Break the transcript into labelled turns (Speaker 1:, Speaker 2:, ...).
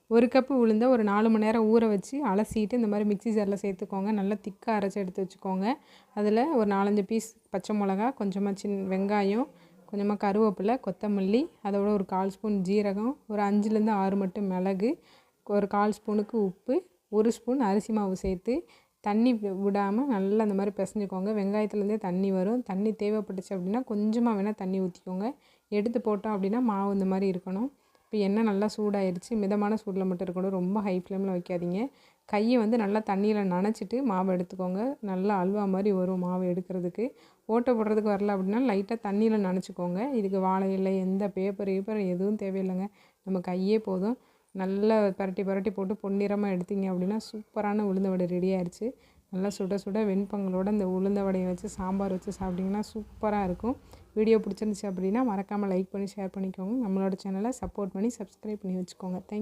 Speaker 1: 1 cup உளுந்த ஒரு 4 மணி நேரம் ஊற வச்சு அலசிட்டு இந்த மாதிரி மிக்ஸி ஜாரில் சேர்த்துக்கோங்க. நல்லா திக்காக அரைச்சி எடுத்து வச்சுக்கோங்க. அதில் ஒரு 4, 5 பீஸ் பச்சை மிளகா, கொஞ்சமாக வெங்காயம், கொஞ்சமாக கருவேப்பிலை, கொத்தமல்லி, அதோட ஒரு 1/4 ஸ்பூன் ஜீரகம், ஒரு 5லேருந்து 6 மட்டும் மிளகு, ஒரு 1/4 ஸ்பூனுக்கு உப்பு, 1 ஸ்பூன் அரிசி மாவு சேர்த்து தண்ணி விடாமல் நல்லா அந்த மாதிரி பிசைஞ்சுக்கோங்க. வெங்காயத்துலேருந்தே தண்ணி வரும். தண்ணி தேவைப்பட்டுச்சு அப்படின்னா கொஞ்சமாக வேணால் தண்ணி ஊற்றிக்கோங்க. எடுத்து போட்டோம் அப்படின்னா மாவு இந்த மாதிரி இருக்கணும். இப்போ எண்ணெய் நல்லா சூடாயிருச்சு. மிதமான சூடில் மட்டும் இருக்கணும். ரொம்ப ஹை ஃப்ளேமில் வைக்காதீங்க. கையை வந்து நல்லா தண்ணியில் நனைச்சிட்டு மாவு எடுத்துக்கோங்க. நல்லா அல்வா மாதிரி வரும் மாவு எடுக்கிறதுக்கு. ஓட்டை போடுறதுக்கு வரல அப்படின்னா லைட்டாக தண்ணியில் நனைச்சிக்கோங்க. இதுக்கு வாழை இலை எந்த பேப்பர் எதுவும் தேவையில்லைங்க. நம்ம கையே போதும். நல்லா பரட்டி போட்டு பொன்னிறமாக எடுத்தீங்க அப்படின்னா சூப்பரான உளுந்த வடை ரெடி ஆயிடுச்சு. நல்லா சுட சுட வெண்பொங்கலோட இந்த உளுந்த வடையை வச்சு சாம்பார் வச்சு சாப்பிட்டிங்கன்னா சூப்பராக இருக்கும். வீடியோ பிடிச்சிருந்துச்சு அப்படின்னா மறக்காமல் லைக் பண்ணி ஷேர் பண்ணிக்கோங்க. நம்மளோட சேனலை சப்போர்ட் பண்ணி சப்ஸ்கிரைப் பண்ணி வச்சுக்கோங்க. தேங்க்யூ.